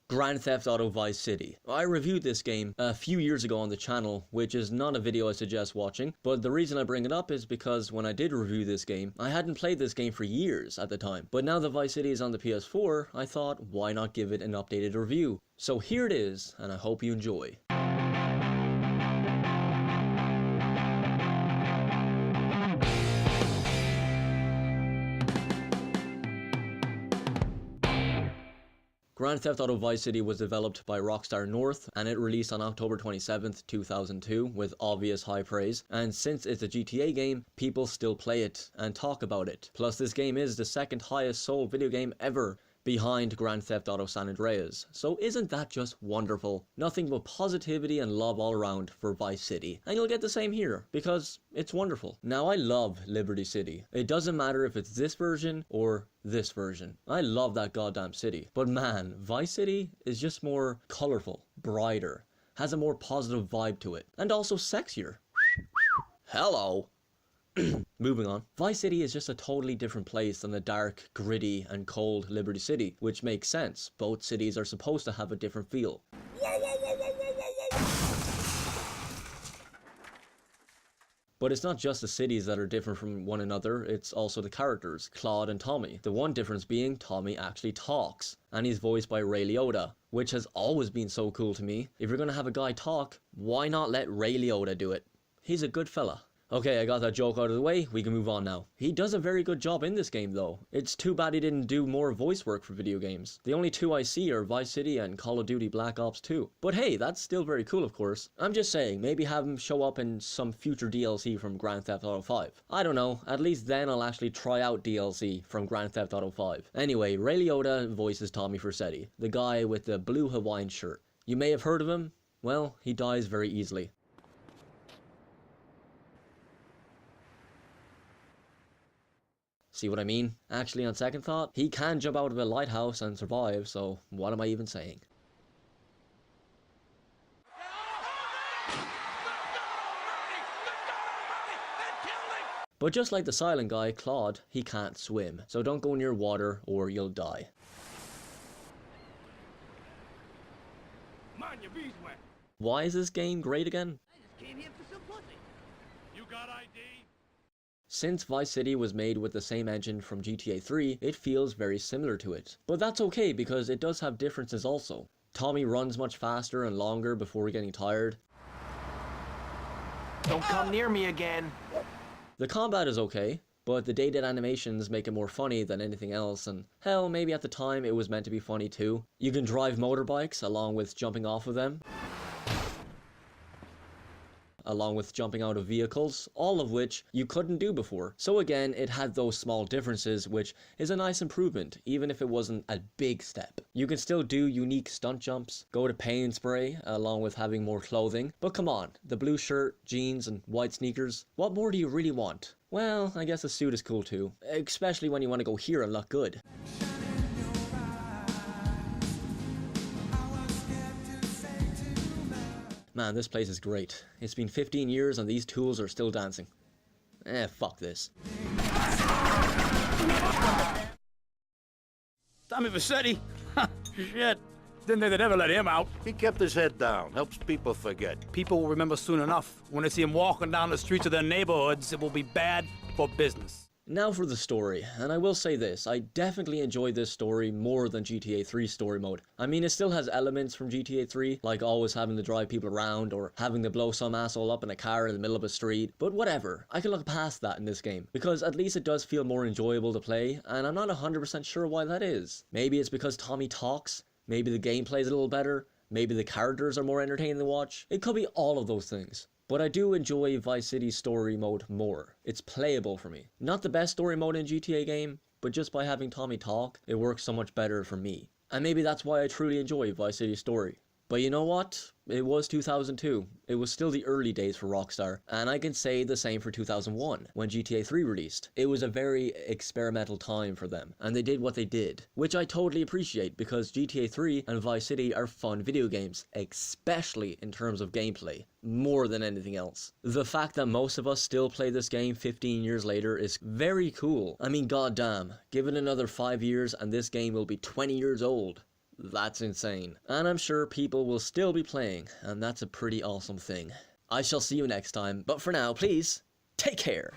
Grand Theft Auto Vice City. I reviewed this game a few years ago on the channel, which is not a video I suggest watching, but the reason I bring it up is because when I did review this game, I hadn't played this game for years at the time. But now that Vice City is on the PS4, I thought, why not give it an updated review? So here it is, and I hope you enjoy. Grand Theft Auto Vice City was developed by Rockstar North and it released on October 27th, 2002 with obvious high praise, and since it's a GTA game, people still play it and talk about it. Plus this game is the second highest sold video game ever, behind Grand Theft Auto San Andreas. So isn't that just wonderful? Nothing but positivity and love all around for Vice City. And you'll get the same here, because it's wonderful. Now I love Liberty City. It doesn't matter if it's this version or this version. I love that goddamn city. But man, Vice City is just more colorful, brighter, has a more positive vibe to it, and also sexier. Hello. Moving on. Vice City is just a totally different place than the dark, gritty, and cold Liberty City, which makes sense. Both cities are supposed to have a different feel. But it's not just the cities that are different from one another, it's also the characters, Claude and Tommy. The one difference being Tommy actually talks, and he's voiced by Ray Liotta, which has always been so cool to me. If you're gonna have a guy talk, why not let Ray Liotta do it? He's a good fella. Okay, I got that joke out of the way, we can move on now. He does a very good job in this game though. It's too bad he didn't do more voice work for video games. The only two I see are Vice City and Call of Duty Black Ops 2. But hey, that's still very cool of course. I'm just saying, maybe have him show up in some future DLC from Grand Theft Auto 5. I don't know, at least then I'll actually try out DLC from Grand Theft Auto 5. Anyway, Ray Liotta voices Tommy Vercetti, the guy with the blue Hawaiian shirt. You may have heard of him. Well, he dies very easily. See what I mean? Actually, on second thought, he can jump out of a lighthouse and survive, so what am I even saying? But just like the silent guy, Claude, he can't swim, so don't go near water or you'll die. Mind your bees wet. Why is this game great again? I just came here for some pussy. You got ID? Since Vice City was made with the same engine from GTA 3, it feels very similar to it. But that's okay because it does have differences also. Tommy runs much faster and longer before getting tired. Don't come near me again. The combat is okay, but the dated animations make it more funny than anything else, and hell, maybe at the time it was meant to be funny too. You can drive motorbikes along with jumping off of them, along with jumping out of vehicles, all of which you couldn't do before. So again, it had those small differences, which is a nice improvement, even if it wasn't a big step. You can still do unique stunt jumps, go to paint spray, along with having more clothing. But come on, the blue shirt, jeans, and white sneakers, what more do you really want? Well, I guess a suit is cool too, especially when you want to go here and look good. Man, this place is great. It's been 15 years and these tools are still dancing. Fuck this. Tommy Vercetti? Shit. Didn't think they'd ever let him out. He kept his head down, helps people forget. People will remember soon enough. When they see him walking down the streets of their neighborhoods, it will be bad for business. Now for the story, and I will say this, I definitely enjoyed this story more than GTA 3's story mode. I mean, it still has elements from GTA 3, like always having to drive people around, or having to blow some asshole up in a car in the middle of a street, but whatever, I can look past that in this game, because at least it does feel more enjoyable to play, and I'm not 100% sure why that is. Maybe it's because Tommy talks, maybe the gameplay is a little better, maybe the characters are more entertaining to watch. It could be all of those things. But I do enjoy Vice City's story mode more. It's playable for me. Not the best story mode in a GTA game, but just by having Tommy talk, it works so much better for me. And maybe that's why I truly enjoy Vice City's story. But you know what? It was 2002. It was still the early days for Rockstar, and I can say the same for 2001, when GTA 3 released. It was a very experimental time for them, and they did what they did, which I totally appreciate because GTA 3 and Vice City are fun video games, especially in terms of gameplay, more than anything else. The fact that most of us still play this game 15 years later is very cool. I mean, goddamn, give it another 5 years and this game will be 20 years old. That's insane. And I'm sure people will still be playing, and that's a pretty awesome thing. I shall see you next time, but for now, please, take care.